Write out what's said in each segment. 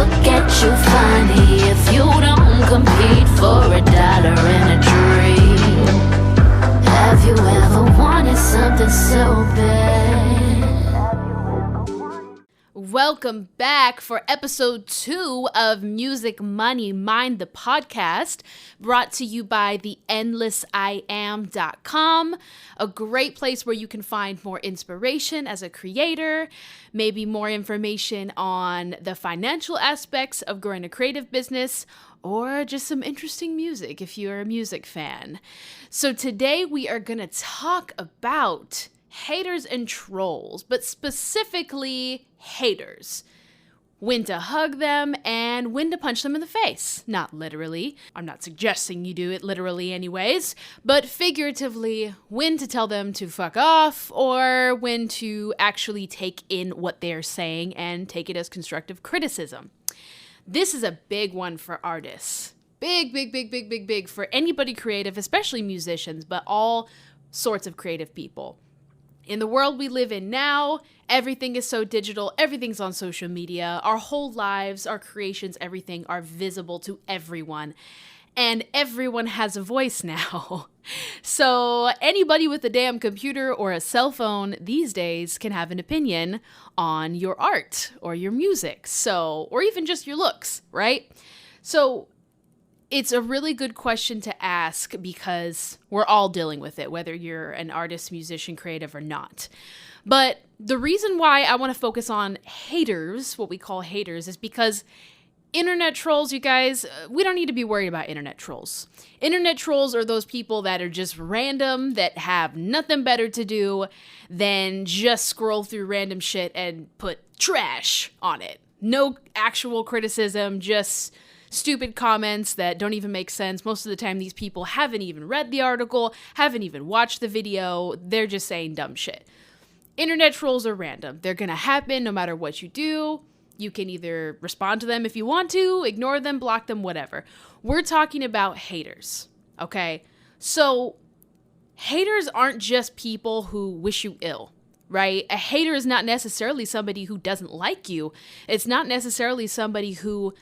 look at you funny if you don't compete for $1 and a dream. Have you ever wanted something so bad? Welcome back for episode 2 of Music.Money.Mind, the podcast, brought to you by theendlessiam.com, a great place where you can find more inspiration as a creator, maybe more information on the financial aspects of growing a creative business, or just some interesting music if you're a music fan. So today we are going to talk about haters and trolls, but specifically haters. When to hug them and when to punch them in the face. Not literally. I'm not suggesting you do it literally anyways, but figuratively, when to tell them to fuck off or when to actually take in what they're saying and take it as constructive criticism. This is a big one for artists. Big for anybody creative, especially musicians, but all sorts of creative people. In the world we live in now, everything is so digital, everything's on social media, our whole lives, our creations, everything are visible to everyone. And everyone has a voice now. So anybody with a damn computer or a cell phone these days can have an opinion on your art or your music, or even just your looks, right? So it's a really good question to ask because we're all dealing with it, whether you're an artist, musician, creative, or not. But the reason why I want to focus on haters, what we call haters, is because internet trolls, you guys, we don't need to be worried about internet trolls. Internet trolls are those people that are just random, that have nothing better to do than just scroll through random shit and put trash on it. No actual criticism, just stupid comments that don't even make sense. Most of the time, these people haven't even read the article, haven't even watched the video. They're just saying dumb shit. Internet trolls are random. They're going to happen no matter what you do. You can either respond to them if you want to, ignore them, block them, whatever. We're talking about haters, okay? So haters aren't just people who wish you ill, right? A hater is not necessarily somebody who doesn't like you. It's not necessarily somebody who,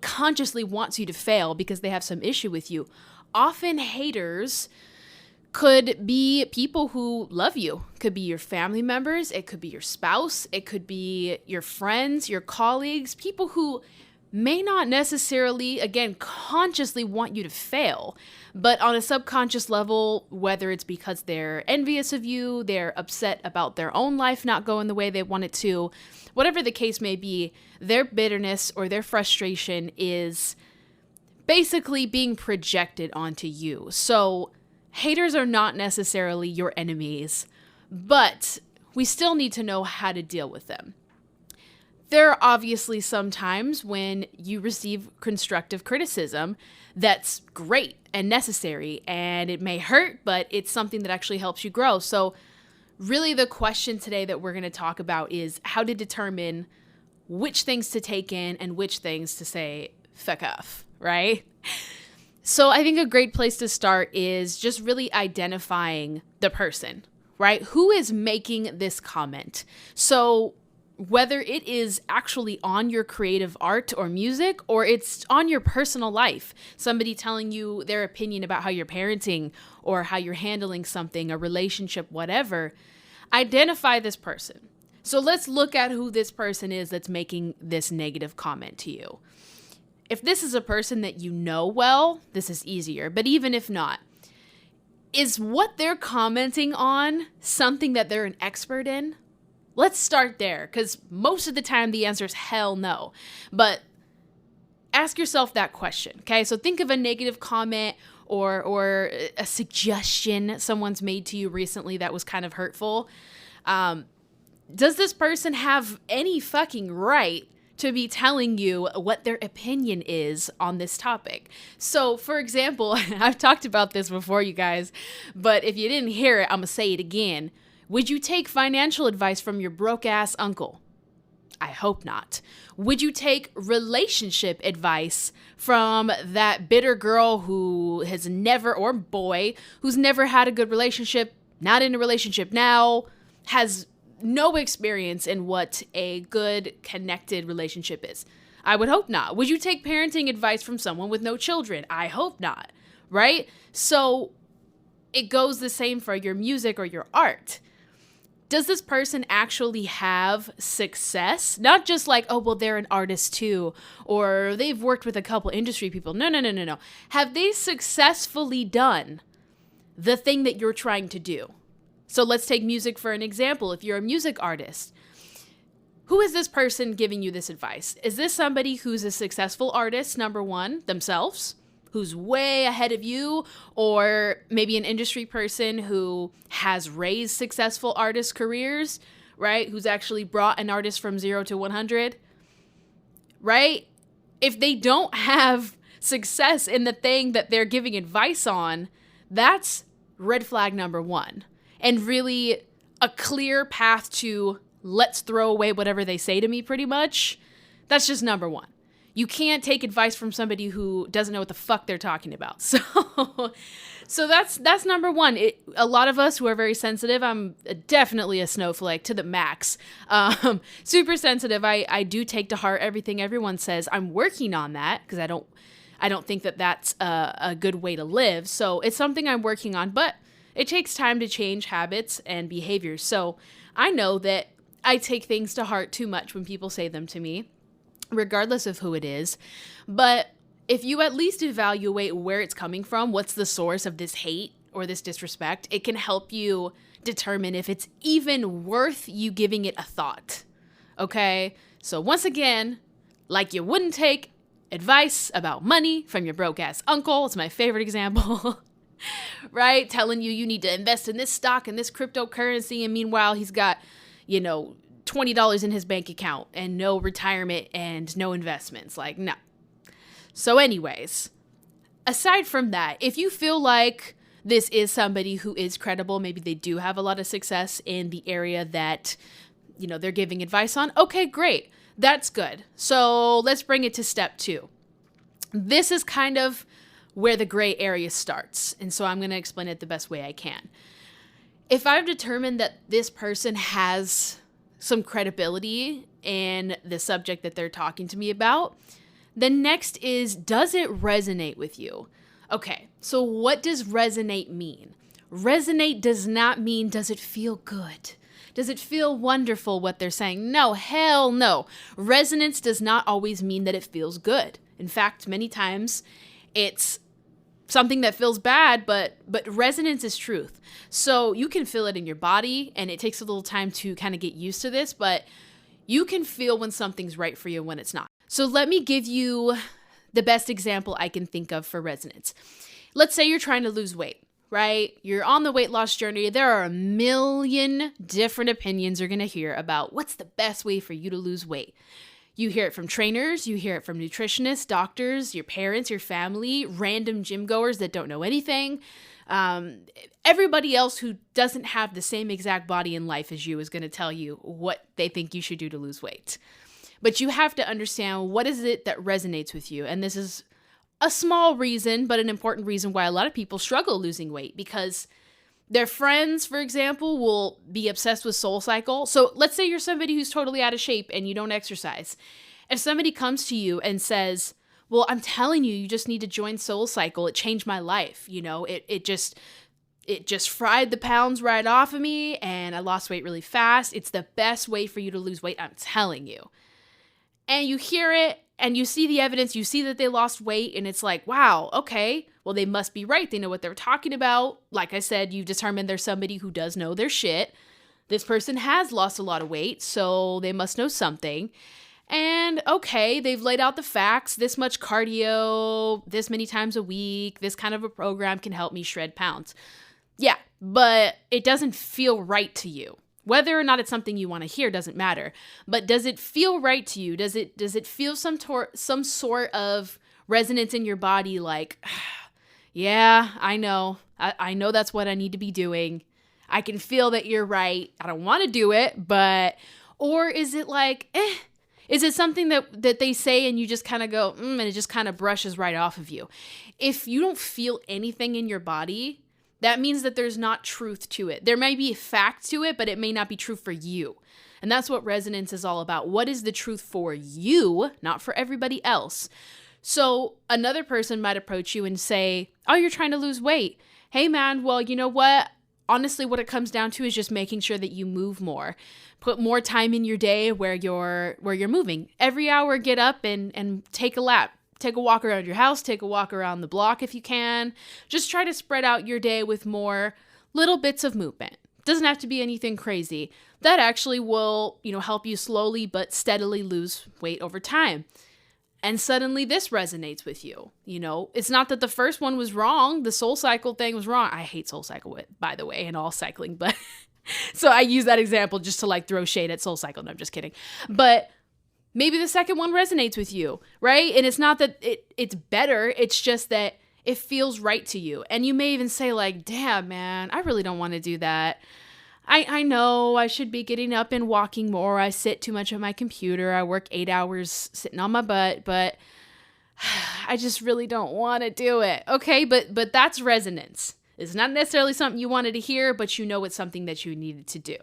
consciously wants you to fail because they have some issue with you. Often haters could be people who love you. Could be your family members. It could be your spouse. It could be your friends, your colleagues, people who may not necessarily, again, consciously want you to fail, but on a subconscious level, whether it's because they're envious of you, they're upset about their own life not going the way they want it to, whatever the case may be, their bitterness or their frustration is basically being projected onto you. So haters are not necessarily your enemies, but we still need to know how to deal with them. There are obviously some times when you receive constructive criticism that's great and necessary, and it may hurt, but it's something that actually helps you grow. So really the question today that we're going to talk about is how to determine which things to take in and which things to say, fuck off, right? So I think a great place to start is just really identifying the person, right? Who is making this comment? So whether it is actually on your creative art or music, or it's on your personal life, somebody telling you their opinion about how you're parenting or how you're handling something, a relationship, whatever, identify this person. So let's look at who this person is that's making this negative comment to you. If this is a person that you know well, this is easier. But even if not, is what they're commenting on something that they're an expert in? Let's start there, because most of the time the answer is hell no. But ask yourself that question, okay? So think of a negative comment or a suggestion someone's made to you recently that was kind of hurtful. Does this person have any fucking right to be telling you what their opinion is on this topic? So, for example, I've talked about this before, you guys, but if you didn't hear it, I'm gonna say it again. Would you take financial advice from your broke-ass uncle? I hope not. Would you take relationship advice from that bitter girl who has never, or boy, who's never had a good relationship, not in a relationship now, has no experience in what a good connected relationship is? I would hope not. Would you take parenting advice from someone with no children? I hope not, right? So it goes the same for your music or your art. Does this person actually have success? Not just like, oh, well, they're an artist too, or they've worked with a couple industry people. No. Have they successfully done the thing that you're trying to do? So let's take music for an example. If you're a music artist, who is this person giving you this advice? Is this somebody who's a successful artist, number one, themselves, who's way ahead of you, or maybe an industry person who has raised successful artist careers, right? Who's actually brought an artist from 0 to 100, right? If they don't have success in the thing that they're giving advice on, that's red flag number one. And really a clear path to let's throw away whatever they say to me, pretty much. That's just number one. You can't take advice from somebody who doesn't know what the fuck they're talking about. So that's number one. A lot of us who are very sensitive, I'm definitely a snowflake to the max. Super sensitive. I do take to heart everything everyone says. I'm working on that because I don't think that that's a good way to live. So it's something I'm working on, but it takes time to change habits and behaviors. So I know that I take things to heart too much when people say them to me, regardless of who it is. But if you at least evaluate where it's coming from, what's the source of this hate or this disrespect, it can help you determine if it's even worth you giving it a thought. Okay? So once again, like you wouldn't take advice about money from your broke ass uncle. It's my favorite example. Right? Telling you need to invest in this stock and this cryptocurrency. And meanwhile, he's got, $20 in his bank account and no retirement and no investments. Like, no. So anyways, aside from that, if you feel like this is somebody who is credible, maybe they do have a lot of success in the area that, they're giving advice on. Okay, great. That's good. So let's bring it to step 2. This is kind of where the gray area starts. And so I'm going to explain it the best way I can. If I've determined that this person has some credibility in the subject that they're talking to me about, then next is, does it resonate with you? Okay, so what does resonate mean? Resonate does not mean, does it feel good? Does it feel wonderful what they're saying? No, hell no. Resonance does not always mean that it feels good. In fact, many times it's something that feels bad, but resonance is truth. So you can feel it in your body, and it takes a little time to kind of get used to this, but you can feel when something's right for you and when it's not. So let me give you the best example I can think of for resonance. Let's say you're trying to lose weight, right? You're on the weight loss journey. There are a million different opinions you're going to hear about what's the best way for you to lose weight. You hear it from trainers, you hear it from nutritionists, doctors, your parents, your family, random gym goers that don't know anything. Everybody else who doesn't have the same exact body in life as you is going to tell you what they think you should do to lose weight. But you have to understand, what is it that resonates with you? And this is a small reason, but an important reason why a lot of people struggle losing weight, because their friends, for example, will be obsessed with SoulCycle. So let's say you're somebody who's totally out of shape and you don't exercise. If somebody comes to you and says, well, I'm telling you, you just need to join SoulCycle. It changed my life. It just fried the pounds right off of me and I lost weight really fast. It's the best way for you to lose weight, I'm telling you. And you hear it and you see the evidence, you see that they lost weight, and it's like, wow, okay, well, they must be right. They know what they're talking about. Like I said, you've determined there's somebody who does know their shit. This person has lost a lot of weight, so they must know something. And okay, they've laid out the facts, this much cardio, this many times a week, this kind of a program can help me shred pounds. Yeah, but it doesn't feel right to you. Whether or not it's something you want to hear doesn't matter. But does it feel right to you? Does it feel some sort of resonance in your body, like, yeah, I know. I know that's what I need to be doing. I can feel that you're right. I don't want to do it, but, or is it like, Is it something that they say and you just kind of go, and it just kind of brushes right off of you? If you don't feel anything in your body, that means that there's not truth to it. There may be a fact to it, but it may not be true for you. And that's what resonance is all about. What is the truth for you, not for everybody else? So another person might approach you and say, oh, you're trying to lose weight. Hey man, well, you know what? Honestly, what it comes down to is just making sure that you move more. Put more time in your day where you're moving. Every hour, get up and take a lap. Take a walk around your house, take a walk around the block if you can. Just try to spread out your day with more little bits of movement. Doesn't have to be anything crazy. That actually will, help you slowly but steadily lose weight over time. And suddenly this resonates with you. It's not that the first one was wrong. The Soul Cycle thing was wrong. I hate Soul Cycle, by the way, and all cycling, but so I use that example just to throw shade at Soul Cycle. No, I'm just kidding. But maybe the second one resonates with you, right? And it's not that it's better. It's just that it feels right to you. And you may even say damn, man, I really don't want to do that. I know I should be getting up and walking more. I sit too much at my computer. I work 8 hours sitting on my butt, but I just really don't want to do it. Okay, but that's resonance. It's not necessarily something you wanted to hear, but it's something that you needed to do.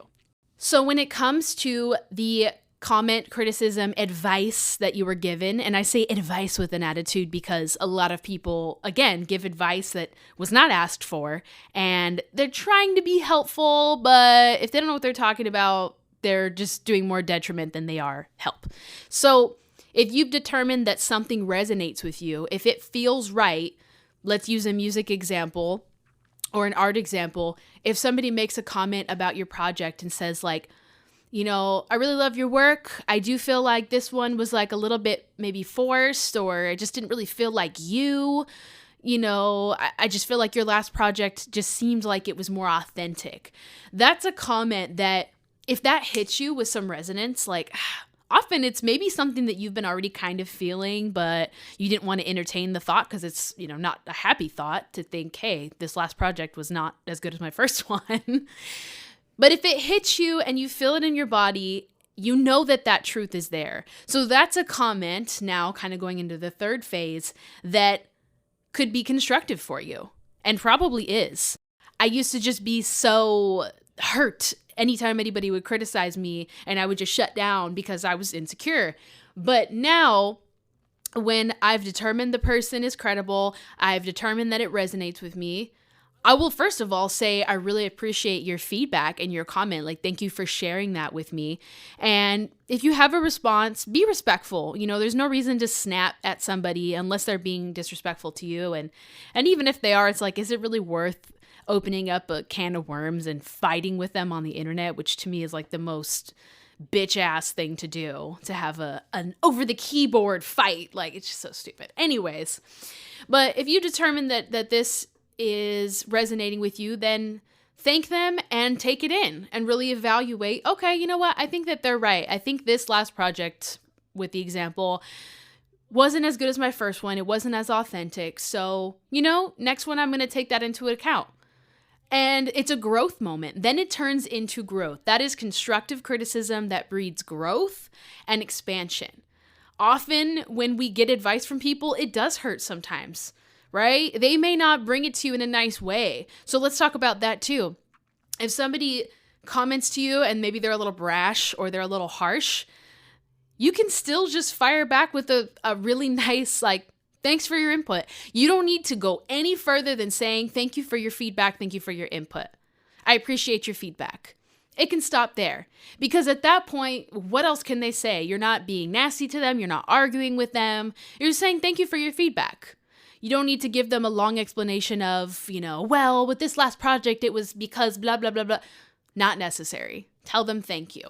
So when it comes to the comment, criticism, advice that you were given, and I say advice with an attitude because a lot of people, again, give advice that was not asked for, and they're trying to be helpful, but if they don't know what they're talking about, they're just doing more detriment than they are help. So if you've determined that something resonates with you, if it feels right, let's use a music example or an art example. If somebody makes a comment about your project and says I really love your work. I do feel like this one was a little bit maybe forced, or it just didn't really feel like you. I just feel like your last project just seemed like it was more authentic. That's a comment that if that hits you with some resonance, often it's maybe something that you've been already kind of feeling, but you didn't want to entertain the thought because it's, not a happy thought to think, hey, this last project was not as good as my first one. But if it hits you and you feel it in your body, you know that truth is there. So that's a comment now kind of going into the third phase that could be constructive for you and probably is. I used to just be so hurt anytime anybody would criticize me, and I would just shut down because I was insecure. But now when I've determined the person is credible, I've determined that it resonates with me, I will first of all say, I really appreciate your feedback and your comment. Thank you for sharing that with me. And if you have a response, be respectful. There's no reason to snap at somebody unless they're being disrespectful to you. And even if they are, it's is it really worth opening up a can of worms and fighting with them on the internet, which to me is the most bitch ass thing to do, to have an over the keyboard fight. It's just so stupid. Anyways, but if you determine that this is resonating with you, then thank them and take it in and really evaluate, okay, you know what? I think that they're right. I think this last project, with the example, wasn't as good as my first one. It wasn't as authentic. So, next one, I'm going to take that into account. And it's a growth moment. Then it turns into growth. That is constructive criticism that breeds growth and expansion. Often when we get advice from people, it does hurt sometimes. Right? They may not bring it to you in a nice way. So let's talk about that too. If somebody comments to you and maybe they're a little brash or they're a little harsh, you can still just fire back with a really nice, thanks for your input. You don't need to go any further than saying, thank you for your feedback. Thank you for your input. I appreciate your feedback. It can stop there, because at that point, what else can they say? You're not being nasty to them. You're not arguing with them. You're just saying, thank you for your feedback. You don't need to give them a long explanation of, well, with this last project, it was because blah, blah, blah, blah. Not necessary. Tell them thank you.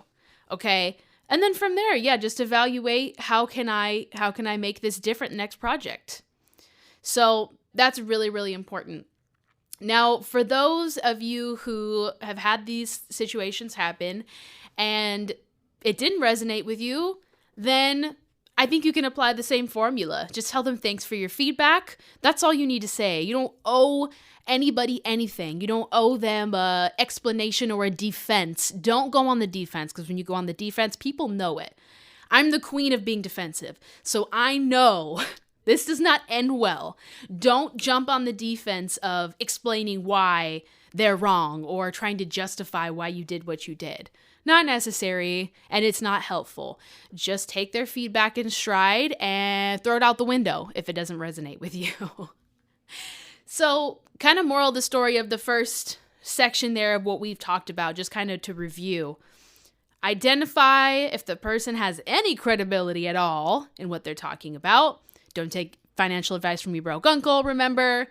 Okay. And then from there, just evaluate how can I make this different next project. So that's really, really important. Now, for those of you who have had these situations happen and it didn't resonate with you, then I think you can apply the same formula. Just tell them thanks for your feedback. That's all you need to say. You don't owe anybody anything. You don't owe them an explanation or a defense. Don't go on the defense, because when you go on the defense, people know it. I'm the queen of being defensive, so I know this does not end well. Don't jump on the defense of explaining why they're wrong or trying to justify why you did what you did. not necessary, and it's not helpful. Just take their feedback in stride and throw it out the window if it doesn't resonate with you. So, kind of moral of the story of the first section there of what we've talked about, just kind of to review. Identify if the person has any credibility at all in what they're talking about. Don't take financial advice from your broke uncle, remember.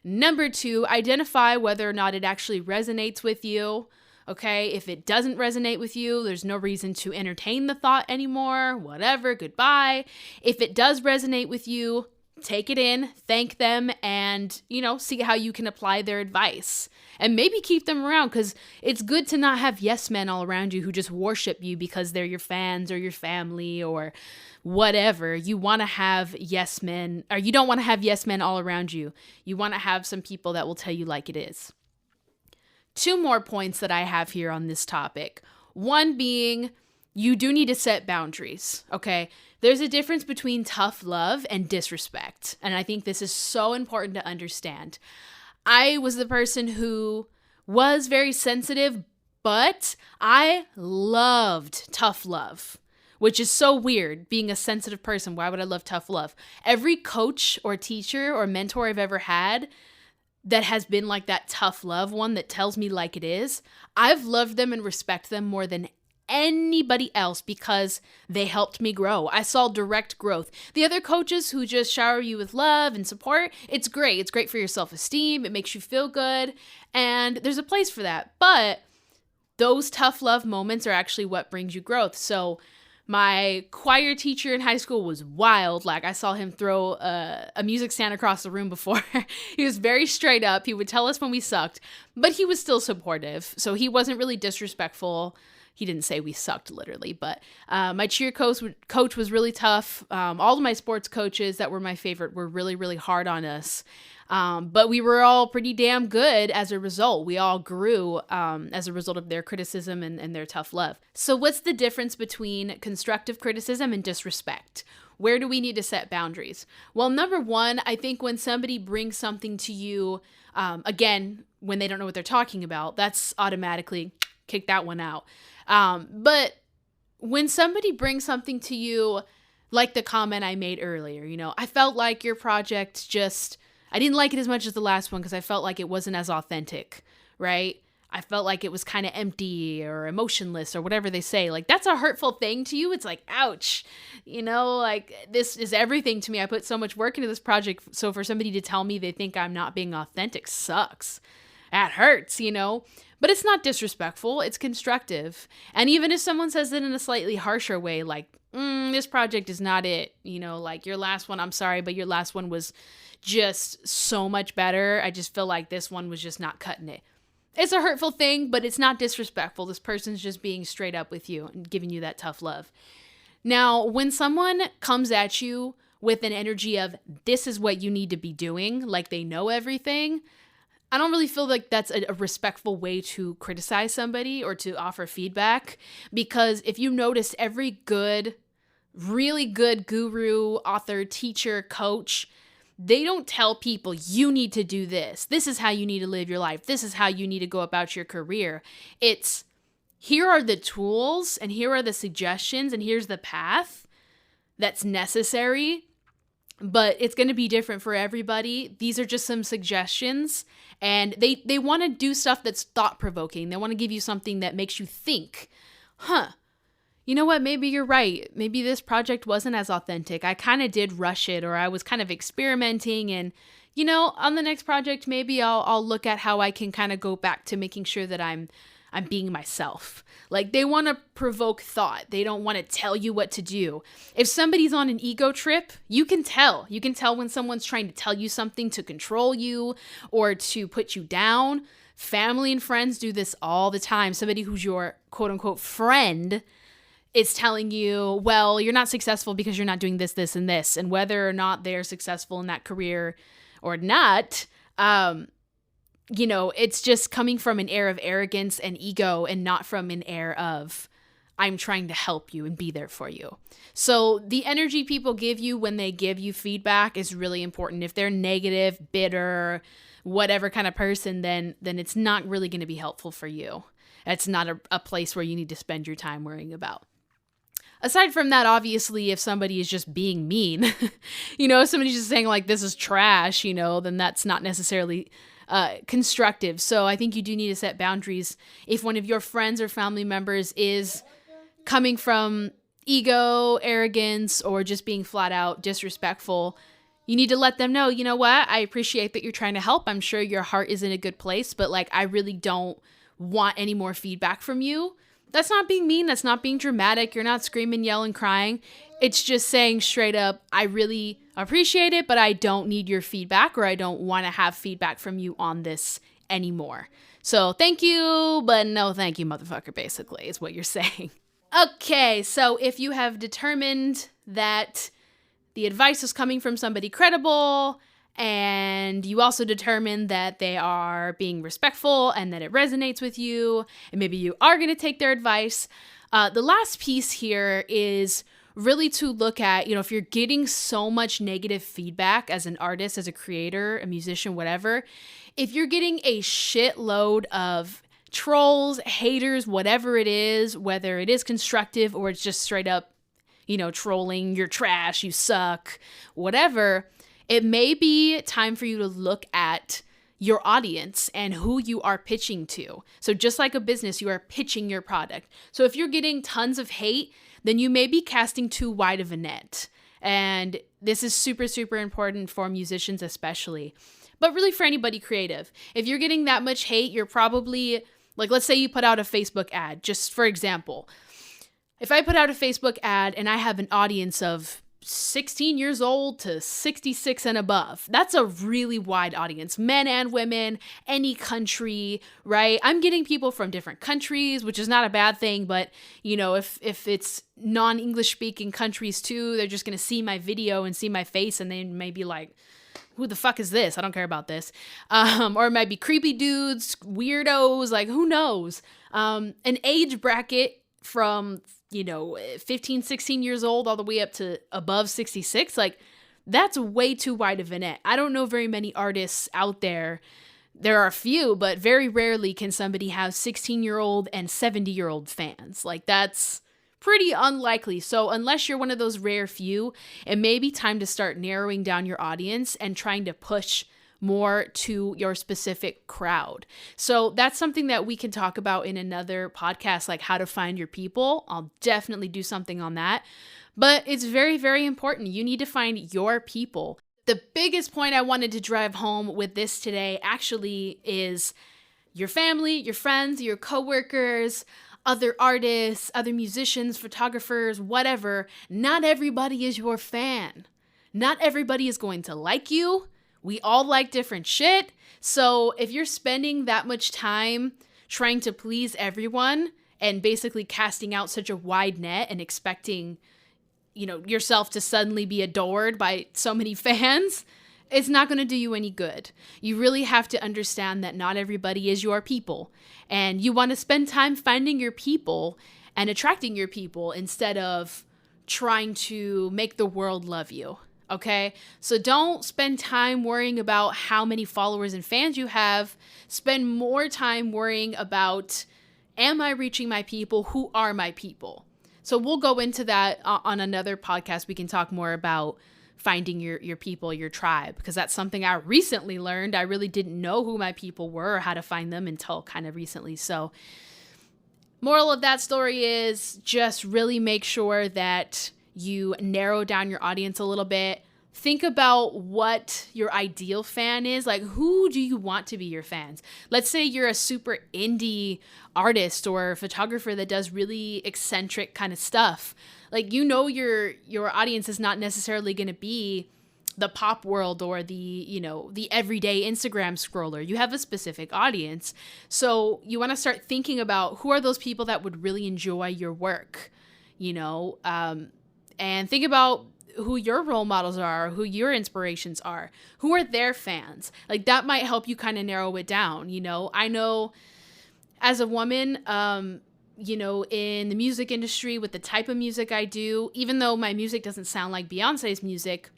Number 2, identify whether or not it actually resonates with you. Okay, if it doesn't resonate with you, there's no reason to entertain the thought anymore, whatever, goodbye. If it does resonate with you, take it in, thank them, and, see how you can apply their advice. And maybe keep them around, because it's good to not have yes men all around you who just worship you because they're your fans or your family or whatever. You want to have yes men, or you don't want to have yes men all around you. You want to have some people that will tell you like it is. 2 more points that I have here on this topic. One being, you do need to set boundaries, okay? There's a difference between tough love and disrespect, and I think this is so important to understand. I was the person who was very sensitive, but I loved tough love, which is so weird, being a sensitive person. Why would I love tough love? Every coach or teacher or mentor I've ever had that has been like that tough love one that tells me like it is, I've loved them and respect them more than anybody else because they helped me grow. I saw direct growth. The other coaches who just shower you with love and support, it's great. It's great for your self-esteem. It makes you feel good. And there's a place for that. But those tough love moments are actually what brings you growth. So my choir teacher in high school was wild. Like, I saw him throw a music stand across the room before. He was very straight up. He would tell us when we sucked, but he was still supportive. So he wasn't really disrespectful. He didn't say we sucked literally, but my cheer coach was really tough. All of my sports coaches that were my favorite were really, really hard on us. But we were all pretty damn good as a result. We all grew as a result of their criticism and their tough love. So what's the difference between constructive criticism and disrespect? Where do we need to set boundaries? Well, number 1, I think when somebody brings something to you, again, when they don't know what they're talking about, that's automatically kick that one out. But when somebody brings something to you, like the comment I made earlier, I felt like your project I didn't like it as much as the last one because I felt like it wasn't as authentic, right? I felt like it was kind of empty or emotionless or whatever they say. Like, that's a hurtful thing to you. It's like, ouch, like, this is everything to me. I put so much work into this project. So for somebody to tell me they think I'm not being authentic sucks. That hurts, But it's not disrespectful. It's constructive. And even if someone says it in a slightly harsher way, like, this project is not it, like your last one, I'm sorry, but your last one was just so much better. I just feel like this one was just not cutting it. It's a hurtful thing, but it's not disrespectful. This person's just being straight up with you and giving you that tough love. Now, when someone comes at you with an energy of, this is what you need to be doing, like they know everything, I don't really feel like that's a respectful way to criticize somebody or to offer feedback, because if you notice, every good, really good guru, author, teacher, coach, they don't tell people you need to do this. This is how you need to live your life. This is how you need to go about your career. It's, here are the tools and here are the suggestions and here's the path that's necessary. But it's going to be different for everybody. These are just some suggestions. And they want to do stuff that's thought-provoking. They want to give you something that makes you think, you know what, maybe you're right. Maybe this project wasn't as authentic. I kind of did rush it, or I was kind of experimenting. And, on the next project, maybe I'll look at how I can kind of go back to making sure that I'm being myself. Like, they want to provoke thought. They don't want to tell you what to do. If somebody's on an ego trip, you can tell. You can tell when someone's trying to tell you something to control you or to put you down. Family and friends do this all the time. Somebody who's your quote unquote friend is telling you, well, you're not successful because you're not doing this, this, and this. And whether or not they're successful in that career or not, it's just coming from an air of arrogance and ego and not from an air of, I'm trying to help you and be there for you. So the energy people give you when they give you feedback is really important. If they're negative, bitter, whatever kind of person, then it's not really going to be helpful for you. That's not a place where you need to spend your time worrying about. Aside from that, obviously, if somebody is just being mean, if somebody's just saying like, this is trash, then that's not necessarily constructive. So I think you do need to set boundaries. If one of your friends or family members is coming from ego, arrogance, or just being flat out disrespectful, you need to let them know, you know what? I appreciate that you're trying to help. I'm sure your heart is in a good place, but like, I really don't want any more feedback from you. That's not being mean. That's not being dramatic. You're not screaming, yelling, crying. It's just saying straight up, I really appreciate it, but I don't need your feedback, or I don't want to have feedback from you on this anymore. So thank you, but no thank you, motherfucker, basically, is what you're saying. Okay, so if you have determined that the advice is coming from somebody credible, and you also determine that they are being respectful and that it resonates with you, and maybe you are going to take their advice, the last piece here is really to look at, if you're getting so much negative feedback as an artist, as a creator, a musician, whatever, if you're getting a shitload of trolls, haters, whatever it is, whether it is constructive or it's just straight up, trolling, you're trash, you suck, whatever, it may be time for you to look at your audience and who you are pitching to. So just like a business, you are pitching your product. So if you're getting tons of hate, then you may be casting too wide of a net. And this is super, super important for musicians especially, but really for anybody creative. If you're getting that much hate, you're probably, like, let's say you put out a Facebook ad, just for example. If I put out a Facebook ad and I have an audience of 16 years old to 66 and above, that's a really wide audience, men and women, any country, right? I'm getting people from different countries, which is not a bad thing, but if it's non-English speaking countries too, they're just going to see my video and see my face and they may be like, who the fuck is this? I don't care about this. Or it might be creepy dudes, weirdos, like who knows? An age bracket from 15, 16 years old all the way up to above 66, like that's way too wide of a net. I don't know very many artists out there. There are a few, but very rarely can somebody have 16-year-old and 70-year-old fans. Like that's pretty unlikely. So unless you're one of those rare few, it may be time to start narrowing down your audience and trying to push more to your specific crowd. So that's something that we can talk about in another podcast, like how to find your people. I'll definitely do something on that. But it's very, very important. You need to find your people. The biggest point I wanted to drive home with this today actually is your family, your friends, your coworkers, other artists, other musicians, photographers, whatever. Not everybody is your fan. Not everybody is going to like you. We all like different shit. So if you're spending that much time trying to please everyone and basically casting out such a wide net and expecting, yourself to suddenly be adored by so many fans, it's not going to do you any good. You really have to understand that not everybody is your people. And you want to spend time finding your people and attracting your people instead of trying to make the world love you. Okay, so don't spend time worrying about how many followers and fans you have. Spend more time worrying about, am I reaching my people? Who are my people? So we'll go into that on another podcast. We can talk more about finding your people, your tribe, because that's something I recently learned. I really didn't know who my people were or how to find them until kind of recently. So moral of that story is just really make sure that you narrow down your audience a little bit. Think about what your ideal fan is. Like, who do you want to be your fans? Let's say you're a super indie artist or photographer that does really eccentric kind of stuff. Like, your audience is not necessarily going to be the pop world or the everyday Instagram scroller. You have a specific audience. So you want to start thinking about who are those people that would really enjoy your work, and think about who your role models are, who your inspirations are, who are their fans. Like that might help you kind of narrow it down. I know as a woman, in the music industry with the type of music I do, even though my music doesn't sound like Beyonce's music,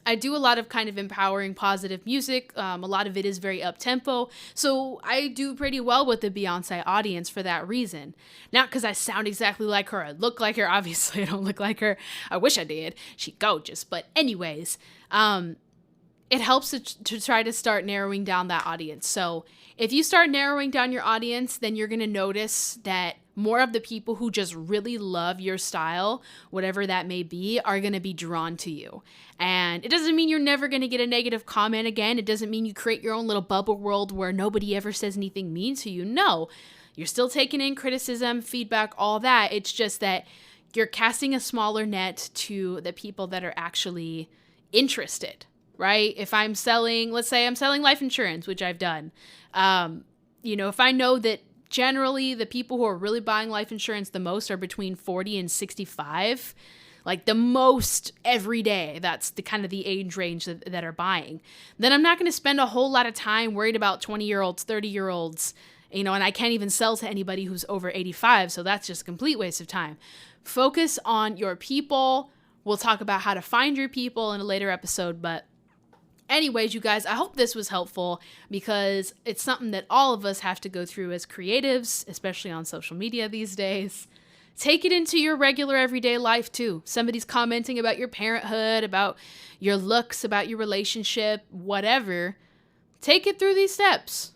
I do a lot of kind of empowering, positive music. A lot of it is very up-tempo. So I do pretty well with the Beyonce audience for that reason. Not because I sound exactly like her, I look like her. Obviously, I don't look like her. I wish I did. She's gorgeous. But anyways, it helps to try to start narrowing down that audience. So if you start narrowing down your audience, then you're going to notice that more of the people who just really love your style, whatever that may be, are going to be drawn to you. And it doesn't mean you're never going to get a negative comment again. It doesn't mean you create your own little bubble world where nobody ever says anything mean to you. No, you're still taking in criticism, feedback, all that. It's just that you're casting a smaller net to the people that are actually interested, right? If I'm selling, let's say I'm selling life insurance, which I've done, if I know that generally the people who are really buying life insurance the most are between 40 and 65, like the most every day, that's the kind of the age range that are buying, then I'm not going to spend a whole lot of time worried about 20-year-olds, 30-year-olds, and I can't even sell to anybody who's over 85. So that's just a complete waste of time. Focus on your people. We'll talk about how to find your people in a later episode, but anyways, you guys, I hope this was helpful because it's something that all of us have to go through as creatives, especially on social media these days. Take it into your regular everyday life too. Somebody's commenting about your parenthood, about your looks, about your relationship, whatever. Take it through these steps.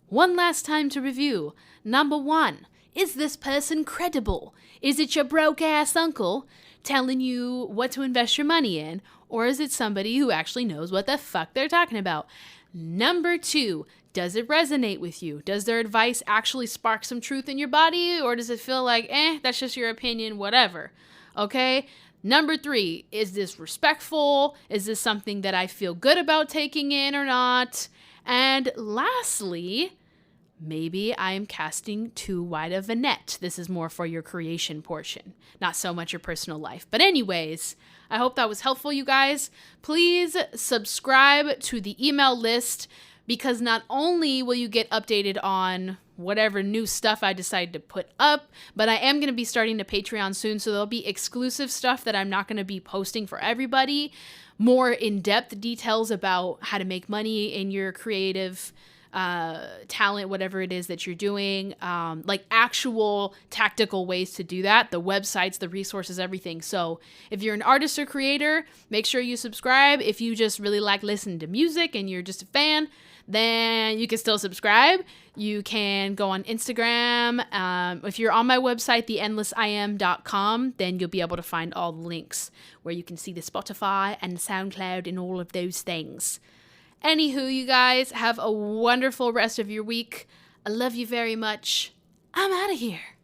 One last time to review. Number 1, is this person credible? Is it your broke ass uncle telling you what to invest your money in? Or is it somebody who actually knows what the fuck they're talking about? Number 2, does it resonate with you? Does their advice actually spark some truth in your body? Or does it feel like, that's just your opinion, whatever? Okay? Number 3, is this respectful? Is this something that I feel good about taking in or not? And lastly, maybe I am casting too wide of a net. This is more for your creation portion, not so much your personal life. But anyways, I hope that was helpful, you guys. Please subscribe to the email list because not only will you get updated on whatever new stuff I decide to put up, but I am going to be starting a Patreon soon, so there'll be exclusive stuff that I'm not going to be posting for everybody, more in-depth details about how to make money in your creative talent, whatever it is that you're doing, like actual tactical ways to do that, the websites, the resources, everything. So if you're an artist or creator, make sure you subscribe. If you just really like listening to music and you're just a fan, then you can still subscribe. You can go on Instagram. If you're on my website, theendlessim.com, then you'll be able to find all the links where you can see the Spotify and the SoundCloud and all of those things. Anywho, you guys, have a wonderful rest of your week. I love you very much. I'm out of here.